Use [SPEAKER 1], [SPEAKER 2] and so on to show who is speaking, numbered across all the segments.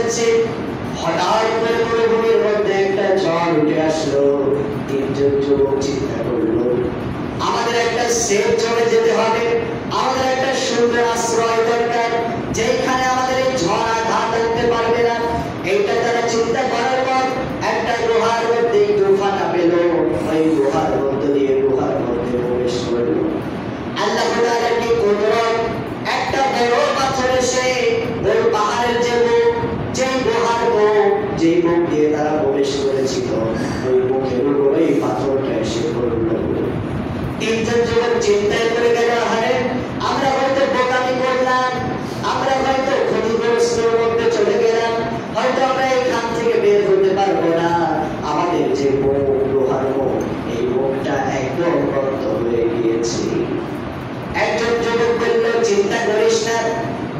[SPEAKER 1] বসেছে, হঠাৎ করে মরুভূমির মধ্যে একটা ঝড় উঠে আসলো। তিনজন যুবক চিন্তা করলো, আমাদের একটা সেফ জোনে যেতে হবে, আমাদের একটা সুন্দর আশ্রয় দরকার, যেখানে আমাদের এই ঝড় আঘাত আনতে পারবে না। এইটা তারা চিন্তা করার পর একটা গুহার মধ্যে একটু ফাঁকা পেল, ওই গুহার মধ্যে দিয়ে গুহার মধ্যে প্রবেশ করলো। আল্লাহ তাআলার কি কুদরত, একটা বড় পাথর এসে ওই পাহাড়ের যে মুখ, যে গুহার মুখ, যে মুখ দিয়ে তারা প্রবেশ করেছিল, ওই মুখের উপরে এই পাথরটা এসে পড়ল। তিনজন যুবক চিন্তায় পড়ে গেল, আরে আমরা হয়তো বোকামি করলাম, আমরা হয়তো ক্ষতিগ্রস্তের মধ্যে চলে গেলাম, হয়তো আমরা এখান থেকে বের হতে পারবো না। আমাদের যে মুখ, লোহার মুখ, এই মুখটা একদম বন্ধ হয়ে গিয়েছে। একজন যুবক বলল, চিন্তা করিস না,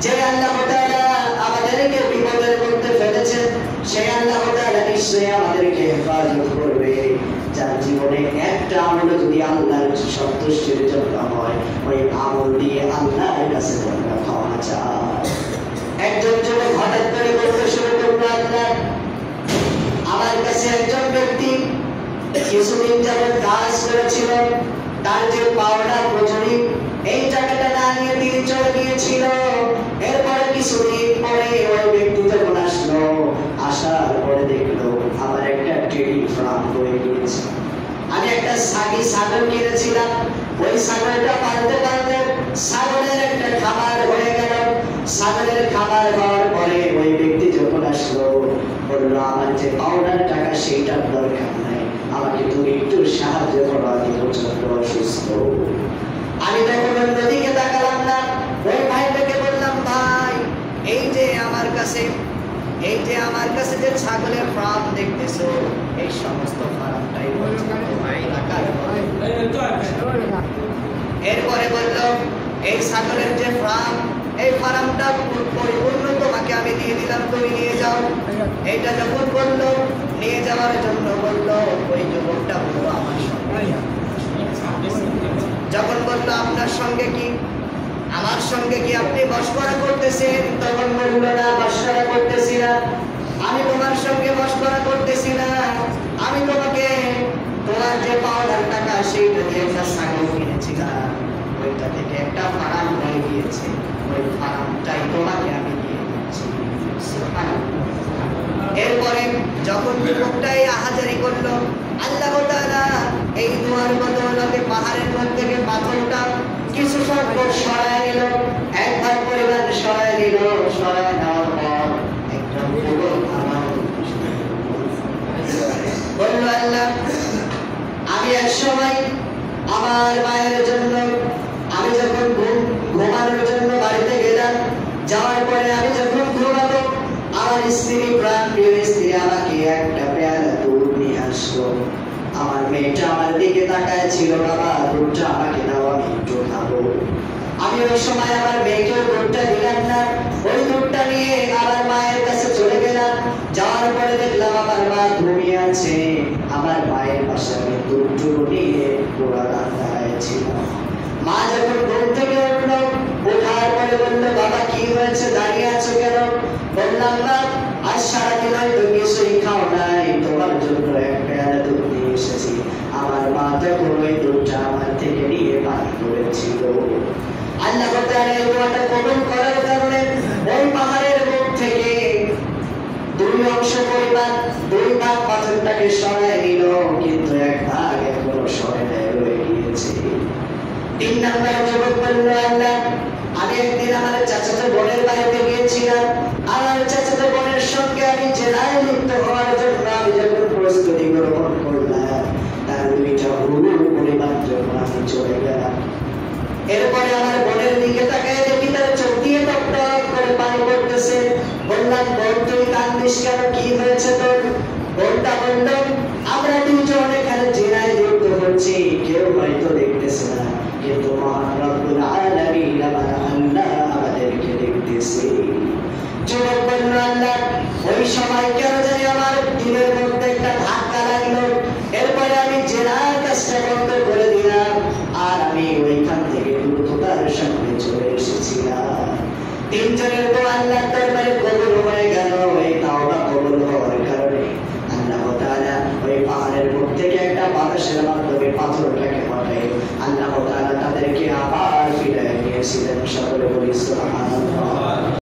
[SPEAKER 1] যে আল্লাহ তাআলা আমাদেরকে বিপদের মধ্যে ফেলেছেন, সেই আল্লাহ তাআলা নিশ্চয়ই আমাদেরকে হেফাজত করবে। যার জীবনে একটা আমল যদি আল্লাহর সন্তুষ্টির জন্য হয়, ওই আমল দিয়ে আল্লাহর কাছে আমরা ক্ষমা চাই। একজন যুবক হঠাৎ করে বলতে শুরু করলো, আল্লাহ, আমার কাছে একজন ব্যক্তি কিছুদিন যাবৎ কাজ করেছিল, তার যে পাওনা মজুরি, এই টাকাটা না নিয়ে তিনি চলে গিয়েছিল। এরপরে কিছুদিন পরে ওই ব্যক্তি যখন আসলো, আসার পরে দেখলো আমার একটা ডেইরি ফার্ম হয়ে গিয়েছে। আমি একটা সাগি ছাগল কিনেছিলাম, ওই ছাগলটা পালতে পালতে ছাগলের একটা খামার হয়ে গেল। ছাগলের খামার হওয়ার পরে ওই ব্যক্তি যখন আসলো, বললো আমার যে পাওনার টাকা সেইটার দরকার নাই, আমাকে তুমি একটু সাহায্য করো, আমি প্রচন্ড অসুস্থ। আমি তখন অন্যদিকে তাকালাম না, ওই ভাইটাকে বললাম, ভাই এই যে আমার কাছে যে ছাগলের ফার্ম দেখতেছো, এই সমস্ত ফার্মটাই এরপরে বলল, এই ছাগলের যে ফার্ম, এই ফার্মটা পরিপূর্ণ তোমাকে আমি দিয়ে দিলাম, তুমি নিয়ে যাও। এইটা যখন বললো, নিয়ে যাওয়ার জন্য বললো, ওই যুবকটা বললো আমার সঙ্গে। যখন বললো আপনার সঙ্গে কি, আমার সঙ্গে কি আপনি মশকরা করতেছেন, তখন বললো না, মশকরা করতেছি না, আমি তোমার সঙ্গে মশকরা করতেছি না, আমি তোমাকে তোমার যে পাওনার টাকা সেইটা দিয়ে একটা ছাগল কিনেছিলাম, ওইটা থেকে একটা ফার্ম হয়ে গিয়েছে, ওই ফার্মটাই তোমাকে আমি দিয়ে দিচ্ছি। এরপরে যখন যুবকটাই আহাজারি করলো, আল্লাহ তাআলা এই দুয়ার বদৌলতে পাহাড়ের মধ্যে থেকে পাথরটা কিছু সংখ্যক সরায় নিল, একবার পরিমাণ সরায় নিল। সরায় নেওয়ার পর একদম পুরো বলল, আল্লাহ, আমি এক সময় আমার মায়ের জন্য আমি যখন ঘুমানোর জন্য বাড়িতে গেলাম, যাওয়ার পরে আমি যখন ঘুমাবো, আমার স্ত্রী, প্রাণ প্রিয় স্ত্রী আমাকে একটা পেয়ালা দুধ নিয়ে আসলো। আমার মেয়েটা আমার দিকে তাকায় ছিল, বাবা দুধটা আমাকে দাও, আমি একটু খাবো। আমি ওই সময় আমার মেয়েকে দুধটা দিলাম না, ওই দুধটা নিয়ে আমার মায়ের কাছে চলে গেলাম। যাওয়ার পরে দেখলাম আমার মা ঘুমিয়ে আছে। আমার মায়ের পাশে আমি দুধটুকু নিয়ে পুরা রাত দাঁড়াইছিলাম। মা যখন ঘুম থেকে উঠলো, ওঠার পরে বললো, বাবা কি হয়েছে, দাঁড়িয়ে আছো কেন? বললাম, না আজ সারাদিন হয়তো কিছুই খাও নাই, তোমার জন্য এক পেয়ালা দুধ নিয়ে এসেছি। আমার মা তখন ওই দুধটা আমার থেকে নিয়ে পানি করেছিল। আল্লাহ তাআলা এই দোয়াটা কবুল করার কারণে ওই পাহাড়ের মুখ থেকে দুই অংশ পরিমাণ, দুই ভাগ পাথরটাকে সরায় নিল, কিন্তু এক ভাগ এখনো সরায় রয়ে গিয়েছে। 3 নম্বর যুবক বলল, আল্লাহ, আমি একদিন আমার চাচাতো বোনের বাড়িতে গিয়েছিলাম। আমার চাচাতো বোনের সঙ্গে আমি জেলায় লিপ্ত হওয়ার জন্য আমি যখন প্রস্তুতি গ্রহণ করলাম, তার 2টা হুড় পরিমাণ যখন আমি চলে গেলাম। এরপরে আমার বোনের দিকে তাকায় দেখি তার চোখ দিয়ে টপ টপ করে পানি পড়তেছে। বললাম, বোন তুই কান্দিস কেন, কি হয়েছে তোর? বোনটা বলল, আমরা দুজন এখানে জেলায় লিপ্ত হচ্ছি, কেউ হয়তো দেখতেছে না, কিন্তু মহান রব্বুল আলামিন আল্লাহ আমাদেরকে দেখতেছে। যুবক বলল, আল্লাহ, ওই সময় কেন জানি আমার দিলের মধ্যে একটা ধাক্কা লাগলো। এরপরে আমি জেলার কাজটা বন্ধ করে দিলাম, আর আমি ওইখান থেকে দ্রুততার সঙ্গে চলে এসেছিলাম। 3 জনের তো আল্লাহর দরবারে কবুল হয়ে গেল। এই ওই পাহাড়ের মুখ থেকে একটা বাতাসের মাধ্যমে পাথরটাকে পাঠাইল। আল্লাহ তাআলা তাদেরকে আবার ফিরায় নিয়েছিলেন। সকলে বলি সুবহানাল্লাহ।